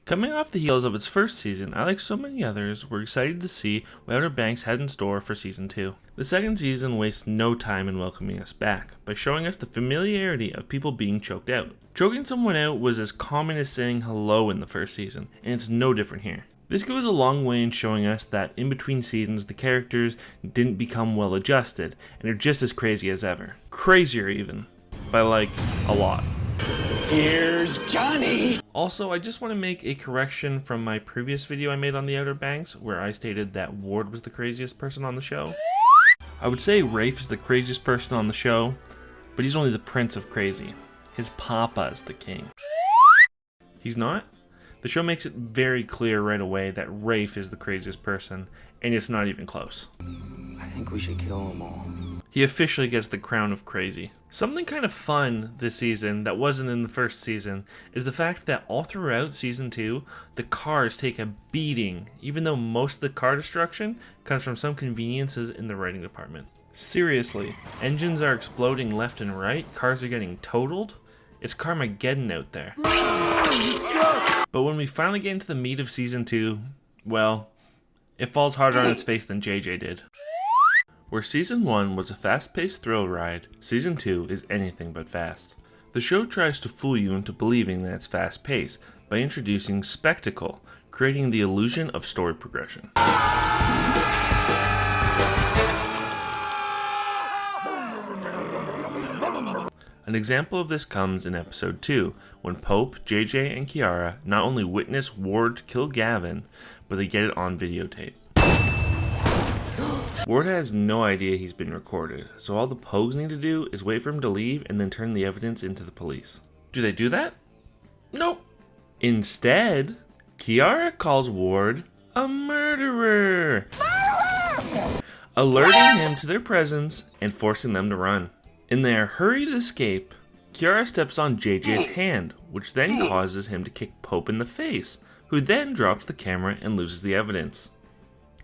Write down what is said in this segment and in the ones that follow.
Coming off the heels of its first season, I, like so many others, were excited to see what Outer Banks had in store for Season 2. The second season wastes no time in welcoming us back, by showing us the familiarity of people being choked out. Choking someone out was as common as saying hello in the first season, and it's no different here. This goes a long way in showing us that in between seasons the characters didn't become well adjusted, and are just as crazy as ever. Crazier even. By like, a lot. Here's Johnny! Also, I just want to make a correction from my previous video I made on the Outer Banks, where I stated that Ward was the craziest person on the show. I would say Rafe is the craziest person on the show, but he's only the prince of crazy. His papa's the king. He's not? The show makes it very clear right away that Rafe is the craziest person, and it's not even close. I think we should kill them all. He officially gets the crown of crazy. Something kind of fun this season that wasn't in the first season is the fact that all throughout Season 2, the cars take a beating, even though most of the car destruction comes from some conveniences in the writing department. Seriously, engines are exploding left and right, cars are getting totaled. It's Carmageddon out there. But when we finally get into the meat of Season 2, well, it falls harder on its face than JJ did. Where Season 1 was a fast-paced thrill ride, Season 2 is anything but fast. The show tries to fool you into believing that it's fast-paced by introducing spectacle, creating the illusion of story progression. An example of this comes in Episode 2, when Pope, JJ, and Kiara not only witness Ward kill Gavin, but they get it on videotape. Ward has no idea he's been recorded, so all the Pogues need to do is wait for him to leave and then turn the evidence into the police. Do they do that? Nope. Instead, Kiara calls Ward a murderer! Alerting him to their presence and forcing them to run. In their hurried escape, Kiara steps on JJ's hand, which then causes him to kick Pope in the face, who then drops the camera and loses the evidence.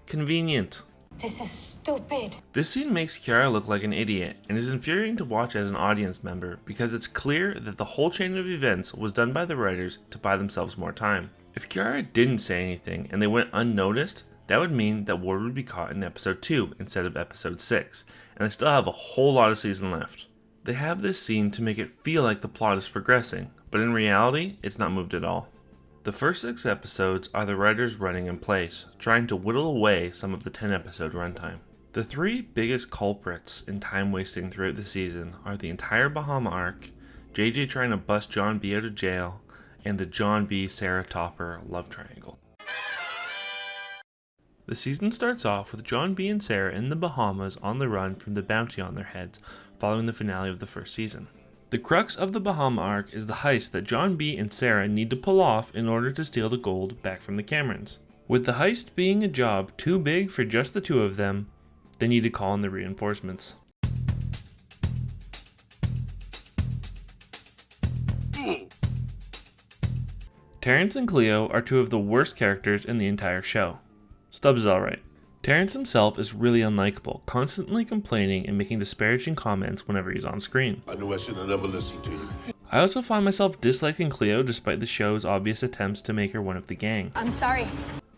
Convenient. This is stupid. This scene makes Kiara look like an idiot, and is infuriating to watch as an audience member, because it's clear that the whole chain of events was done by the writers to buy themselves more time. If Kiara didn't say anything and they went unnoticed, that would mean that Ward would be caught in Episode 2 instead of Episode 6, and they still have a whole lot of season left. They have this scene to make it feel like the plot is progressing, but in reality, it's not moved at all. The first 6 episodes are the writers running in place, trying to whittle away some of the 10-episode runtime. The 3 biggest culprits in time wasting throughout the season are the entire Bahama Arc, JJ trying to bust John B out of jail, and the John B. Sarah Topper love triangle. The season starts off with John B and Sarah in the Bahamas on the run from the bounty on their heads, following the finale of the first season. The crux of the Bahama Arc is the heist that John B and Sarah need to pull off in order to steal the gold back from the Camerons. With the heist being a job too big for just the 2 of them, they need to call in the reinforcements. Terrence and Cleo are 2 of the worst characters in the entire show. Stubbs is alright. Terrence himself is really unlikable, constantly complaining and making disparaging comments whenever he's on screen. I knew I should have never listened to you. I also find myself disliking Cleo despite the show's obvious attempts to make her one of the gang. I'm sorry.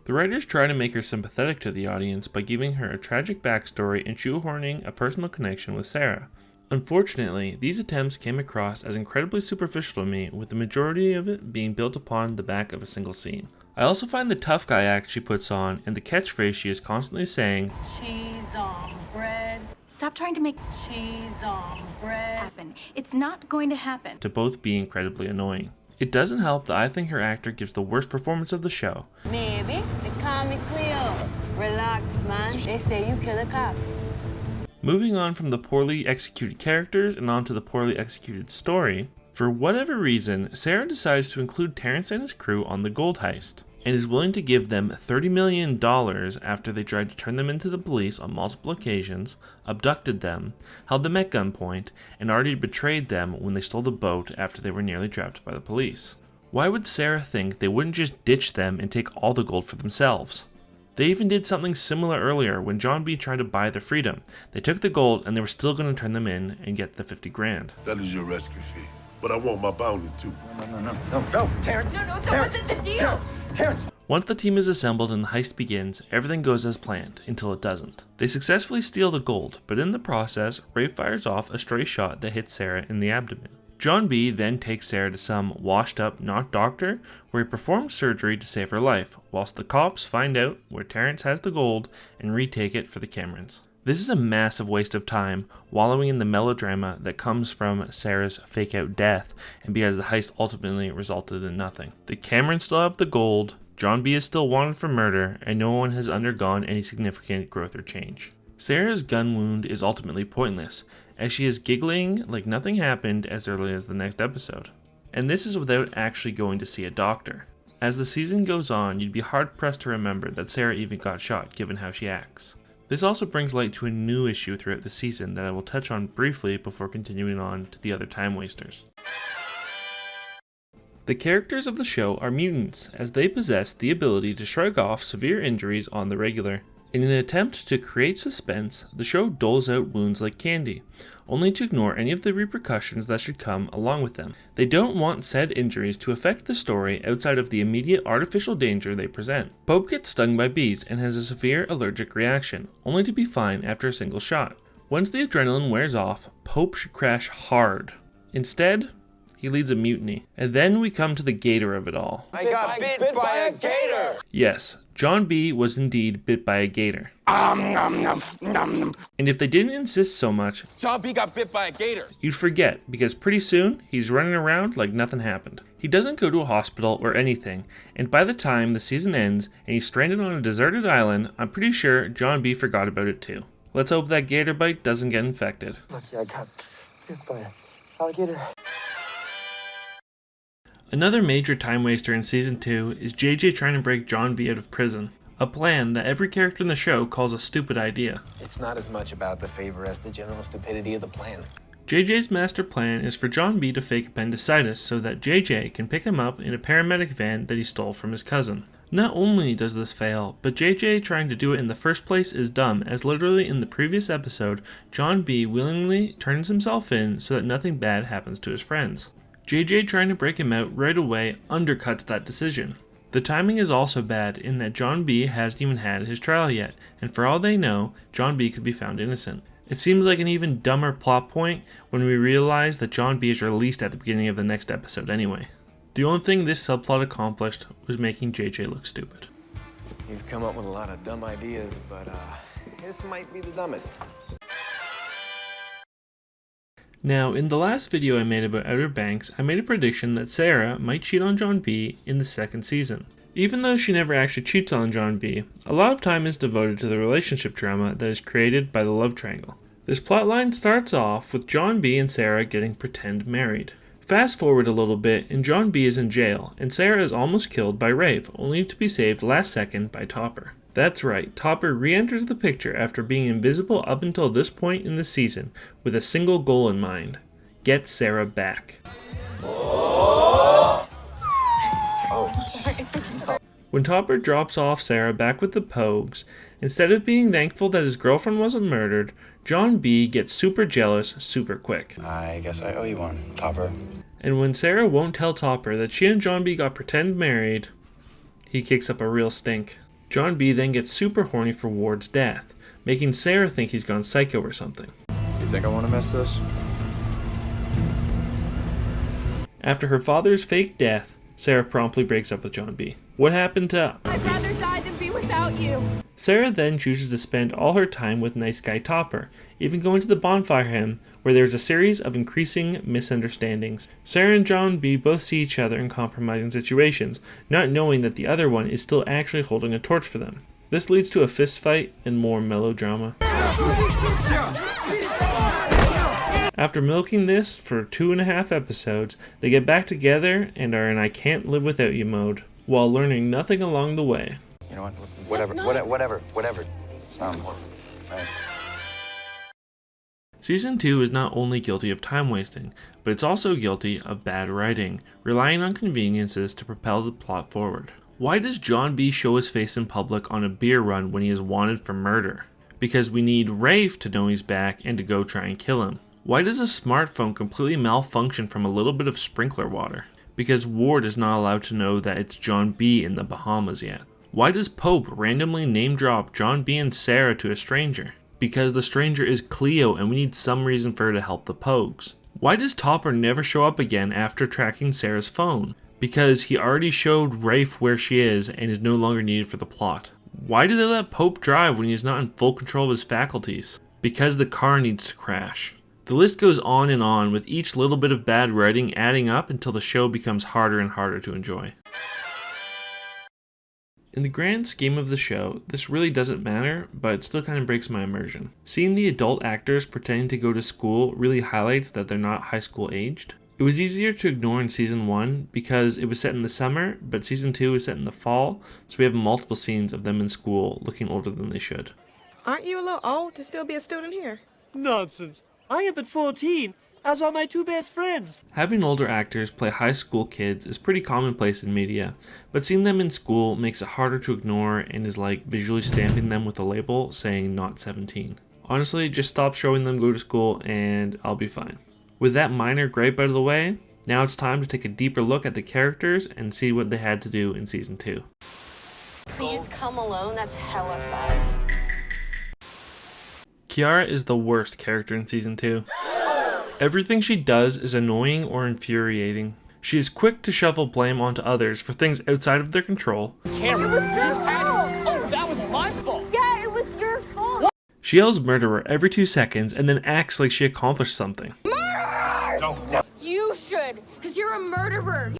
The writers try to make her sympathetic to the audience by giving her a tragic backstory and shoehorning a personal connection with Sarah. Unfortunately, these attempts came across as incredibly superficial to me, with the majority of it being built upon the back of a single scene. I also find the tough guy act she puts on and the catchphrase she is constantly saying, Cheese on bread. Stop trying to make Cheese on bread. happen. It's not going to happen. to both be incredibly annoying. It doesn't help that I think her actor gives the worst performance of the show. Maybe. They call me Cleo. Relax, man. They say you kill a cop. Moving on from the poorly executed characters and onto the poorly executed story, for whatever reason, Sarah decides to include Terrence and his crew on the gold heist, and is willing to give them $30 million after they tried to turn them into the police on multiple occasions, abducted them, held them at gunpoint, and already betrayed them when they stole the boat after they were nearly trapped by the police. Why would Sarah think they wouldn't just ditch them and take all the gold for themselves? They even did something similar earlier when John B tried to buy their freedom. They took the gold and they were still going to turn them in and get the 50 grand. That is your rescue fee. But I want my bounty too. No, Terrence. No, that wasn't the deal. Terrence. Once the team is assembled and the heist begins, everything goes as planned, until it doesn't. They successfully steal the gold, but in the process, Rafe fires off a stray shot that hits Sarah in the abdomen. John B then takes Sarah to some washed-up not doctor, where he performs surgery to save her life, whilst the cops find out where Terrence has the gold and retake it for the Camerons. This is a massive waste of time, wallowing in the melodrama that comes from Sarah's fake-out death, and because the heist ultimately resulted in nothing. The Camerons still have the gold, John B is still wanted for murder, and no one has undergone any significant growth or change. Sarah's gun wound is ultimately pointless, as she is giggling like nothing happened as early as the next episode. And this is without actually going to see a doctor. As the season goes on, you'd be hard-pressed to remember that Sarah even got shot, given how she acts. This also brings light to a new issue throughout the season that I will touch on briefly before continuing on to the other time wasters. The characters of the show are mutants, as they possess the ability to shrug off severe injuries on the regular. In an attempt to create suspense, the show doles out wounds like candy, only to ignore any of the repercussions that should come along with them. They don't want said injuries to affect the story outside of the immediate artificial danger they present. Pope gets stung by bees and has a severe allergic reaction, only to be fine after a single shot. Once the adrenaline wears off, Pope should crash hard. Instead, he leads a mutiny. And then we come to the gator of it all. I got bit by a gator. Yes, John B was indeed bit by a gator. And if they didn't insist so much, John B got bit by a gator. you'd forget, because pretty soon, he's running around like nothing happened. He doesn't go to a hospital or anything, and by the time the season ends and he's stranded on a deserted island, I'm pretty sure John B forgot about it too. Let's hope that gator bite doesn't get infected. Lucky I got bit by an alligator. Another major time waster in season 2 is JJ trying to break John B out of prison. A plan that every character in the show calls a stupid idea. It's not as much about the favor as the general stupidity of the plan. JJ's master plan is for John B to fake appendicitis so that JJ can pick him up in a paramedic van that he stole from his cousin. Not only does this fail, but JJ trying to do it in the first place is dumb, as literally in the previous episode, John B willingly turns himself in so that nothing bad happens to his friends. JJ trying to break him out right away undercuts that decision. The timing is also bad in that John B hasn't even had his trial yet, and for all they know, John B could be found innocent. It seems like an even dumber plot point when we realize that John B is released at the beginning of the next episode anyway. The only thing this subplot accomplished was making JJ look stupid. You've come up with a lot of dumb ideas, but this might be the dumbest. Now, in the last video I made about Outer Banks, I made a prediction that Sarah might cheat on John B in the second season. Even though she never actually cheats on John B, a lot of time is devoted to the relationship drama that is created by the love triangle. This plotline starts off with John B and Sarah getting pretend married. Fast forward a little bit and John B is in jail, and Sarah is almost killed by Rafe, only to be saved last second by Topper. That's right, Topper re-enters the picture after being invisible up until this point in the season, with a single goal in mind: get Sarah back. When Topper drops off Sarah back with the Pogues, instead of being thankful that his girlfriend wasn't murdered, John B gets super jealous super quick. I guess I owe you one, Topper. And when Sarah won't tell Topper that she and John B got pretend married, he kicks up a real stink. John B then gets super horny for Ward's death, making Sarah think he's gone psycho or something. You think I want to miss this? After her father's fake death, Sarah promptly breaks up with John B. What happened to... I'd rather die than be without you. Sarah then chooses to spend all her time with nice guy Topper, even going to the bonfire hymn, where there's a series of increasing misunderstandings. Sarah and John B both see each other in compromising situations, not knowing that the other one is still actually holding a torch for them. This leads to a fist fight and more melodrama. After milking this for 2.5 episodes, they get back together and are in I can't live without you mode, while learning nothing along the way. You know what? Whatever. Right. Season 2 is not only guilty of time wasting, but it's also guilty of bad writing, relying on conveniences to propel the plot forward. Why does John B show his face in public on a beer run when he is wanted for murder? Because we need Rafe to know he's back and to go try and kill him. Why does a smartphone completely malfunction from a little bit of sprinkler water? Because Ward is not allowed to know that it's John B in the Bahamas yet. Why does Pope randomly name drop John B and Sarah to a stranger? Because the stranger is Cleo and we need some reason for her to help the Pogues. Why does Topper never show up again after tracking Sarah's phone? Because he already showed Rafe where she is and is no longer needed for the plot. Why do they let Pope drive when he is not in full control of his faculties? Because the car needs to crash. The list goes on and on, with each little bit of bad writing adding up until the show becomes harder and harder to enjoy. In the grand scheme of the show, this really doesn't matter, but it still kind of breaks my immersion. Seeing the adult actors pretending to go to school really highlights that they're not high school aged. It was easier to ignore in season 1 because it was set in the summer, but season 2 is set in the fall, so we have multiple scenes of them in school looking older than they should. Aren't you a little old to still be a student here? Nonsense. I am but 14, as are my 2 best friends. Having older actors play high school kids is pretty commonplace in media, but seeing them in school makes it harder to ignore and is like visually stamping them with a label saying not 17. Honestly, just stop showing them go to school and I'll be fine. With that minor gripe out of the way, now it's time to take a deeper look at the characters and see what they had to do in season 2. Please come alone, that's hella sus. Kiara is the worst character in season 2. Everything she does is annoying or infuriating. She is quick to shovel blame onto others for things outside of their control. It was your fault. Oh, that was my fault. Yeah, it was your fault. She yells murderer every 2 seconds and then acts like she accomplished something. Murder! You should, because you're a murderer.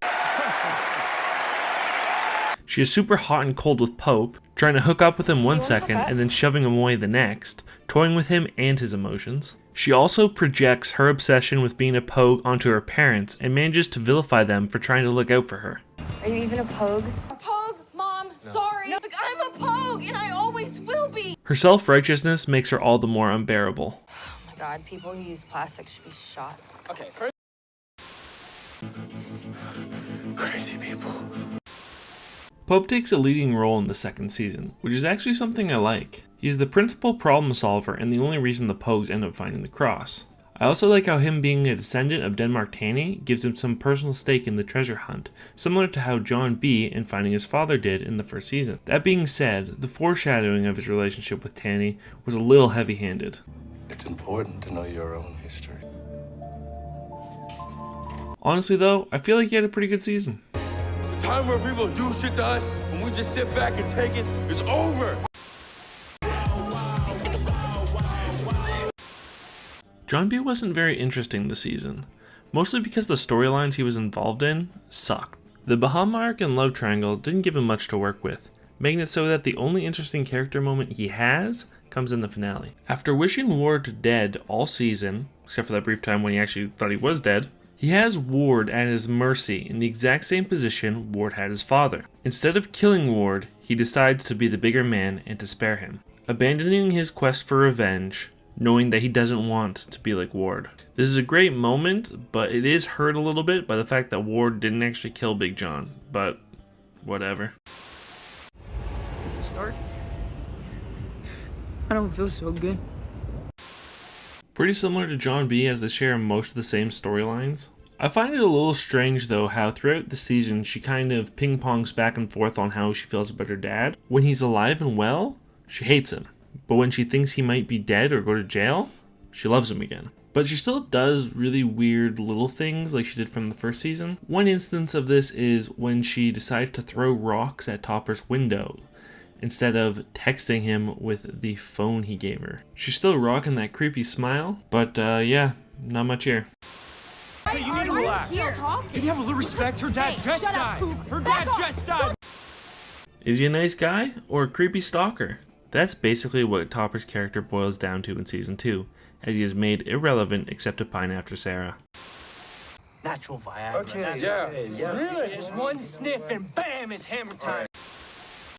She is super hot and cold with Pope, trying to hook up with him 1 second and then shoving him away the next, toying with him and his emotions. She also projects her obsession with being a Pogue onto her parents and manages to vilify them for trying to look out for her. Are you even a Pogue? Pogue, Mom, sorry. No. Like, I'm a Pogue, and I always will be. Her self-righteousness makes her all the more unbearable. Oh my god, people who use plastic should be shot. Okay. Crazy people. Pope takes a leading role in the second season, which is actually something I like. He is the principal problem solver and the only reason the Pogues end up finding the cross. I also like how him being a descendant of Denmark Tanny gives him some personal stake in the treasure hunt, similar to how John B in finding his father did in the first season. That being said, the foreshadowing of his relationship with Tanny was a little heavy-handed. It's important to know your own history. Honestly though, I feel like he had a pretty good season. The time where people do shit to us and we just sit back and take it is over. John B wasn't very interesting this season, mostly because the storylines he was involved in sucked. The Bahama Arc and love triangle didn't give him much to work with, making it so that the only interesting character moment he has comes in the finale. After wishing Ward dead all season, except for that brief time when he actually thought he was dead, he has Ward at his mercy in the exact same position Ward had his father. Instead of killing Ward, he decides to be the bigger man and to spare him, abandoning his quest for revenge, knowing that he doesn't want to be like Ward. This is a great moment, but it is hurt a little bit by the fact that Ward didn't actually kill Big John, but whatever. Start? I don't feel so good. Pretty similar to John B as they share most of the same storylines. I find it a little strange though how throughout the season she kind of ping-pongs back and forth on how she feels about her dad. When he's alive and well, she hates him. But when she thinks he might be dead or go to jail, she loves him again. But she still does really weird little things like she did from the first season. One instance of this is when she decides to throw rocks at Topper's window instead of texting him with the phone he gave her. She's still rocking that creepy smile, but yeah, not much here. Hey, you need to relax. Can you have a little respect? Her dad just died. Her dad just died. Is he a nice guy or a creepy stalker? That's basically what Topper's character boils down to in season 2, as he is made irrelevant except to pine after Sarah. Natural Viagra. Okay, yeah. Really? Just one sniff and bam, it's hammer time.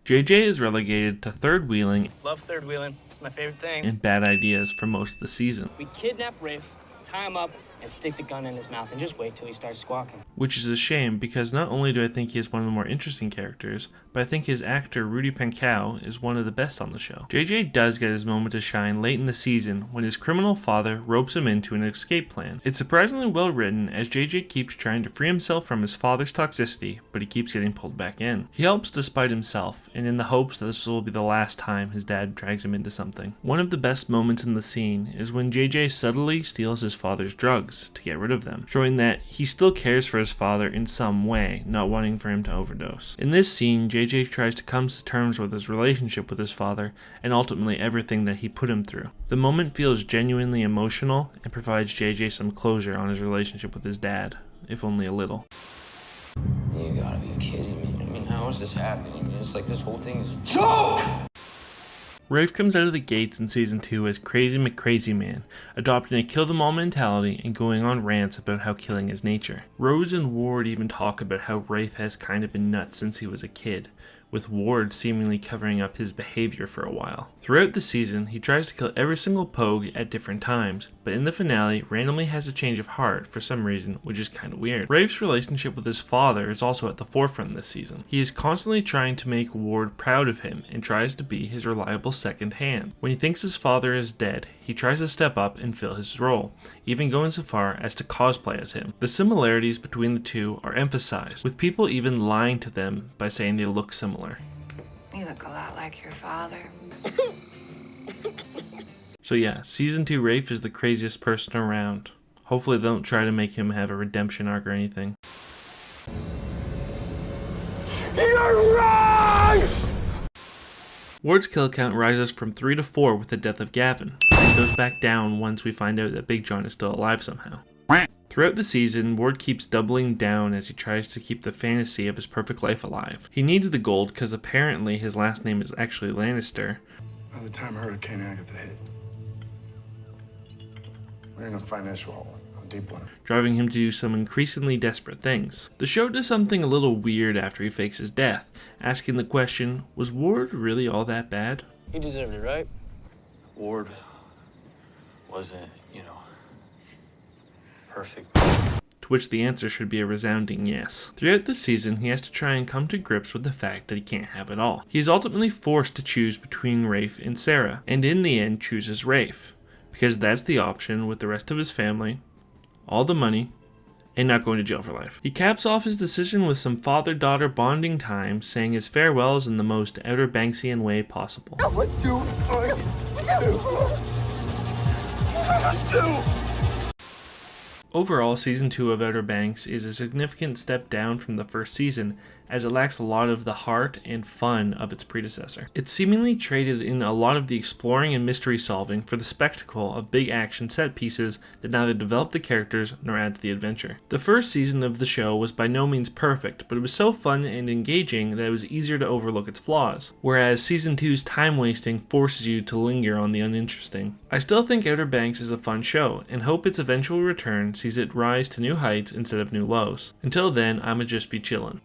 JJ is relegated to third wheeling Love third wheeling. It's my favorite thing. and bad ideas for most of the season. We kidnap Rafe, tie him up, and stick the gun in his mouth and just wait till he starts squawking. Which is a shame, because not only do I think he is one of the more interesting characters, but I think his actor Rudy Pancao is one of the best on the show. JJ does get his moment to shine late in the season when his criminal father ropes him into an escape plan. It's surprisingly well written, as JJ keeps trying to free himself from his father's toxicity, but he keeps getting pulled back in. He helps despite himself, and in the hopes that this will be the last time his dad drags him into something. One of the best moments in the scene is when JJ subtly steals his father's drugs to get rid of them, showing that he still cares for his father in some way, not wanting for him to overdose. In this scene, JJ tries to come to terms with his relationship with his father and ultimately everything that he put him through. The moment feels genuinely emotional and provides JJ some closure on his relationship with his dad, if only a little. You gotta be kidding me. I mean, how is this happening? It's like this whole thing is a joke! Rafe comes out of the gates in Season 2 as Crazy McCrazy Man, adopting a kill-them-all mentality and going on rants about how killing is nature. Rose and Ward even talk about how Rafe has kind of been nuts since he was a kid, with Ward seemingly covering up his behavior for a while. Throughout the season, he tries to kill every single Pogue at different times, but in the finale, randomly has a change of heart for some reason, which is kinda weird. Rafe's relationship with his father is also at the forefront this season. He is constantly trying to make Ward proud of him and tries to be his reliable second hand. When he thinks his father is dead, he tries to step up and fill his role, even going so far as to cosplay as him. The similarities between the two are emphasized, with people even lying to them by saying they look similar. You look a lot like your father. So yeah, Season 2 Rafe is the craziest person around. Hopefully they don't try to make him have a redemption arc or anything. You're right! Ward's kill count rises from 3 to 4 with the death of Gavin, and goes back down once we find out that Big John is still alive somehow. Throughout the season, Ward keeps doubling down as he tries to keep the fantasy of his perfect life alive. He needs the gold because apparently his last name is actually Lannister. By the time Hurricane Agatha hit, we're in a financial hole, a deep one. Driving him to do some increasingly desperate things. The show does something a little weird after he fakes his death, asking the question, was Ward really all that bad? He deserved it, right? Ward wasn't, perfect. To which the answer should be a resounding yes. Throughout the season, he has to try and come to grips with the fact that he can't have it all. He is ultimately forced to choose between Rafe and Sarah, and in the end chooses Rafe, because that's the option with the rest of his family, all the money, and not going to jail for life. He caps off his decision with some father-daughter bonding time, saying his farewells in the most Outer Banksian way possible. What do I do? Overall, Season 2 of Outer Banks is a significant step down from the first season, as it lacks a lot of the heart and fun of its predecessor. It seemingly traded in a lot of the exploring and mystery solving for the spectacle of big action set pieces that neither develop the characters nor add to the adventure. The first season of the show was by no means perfect, but it was so fun and engaging that it was easier to overlook its flaws, whereas Season 2's time wasting forces you to linger on the uninteresting. I still think Outer Banks is a fun show, and hope its eventual return sees it rise to new heights instead of new lows. Until then, I'ma just be chillin'.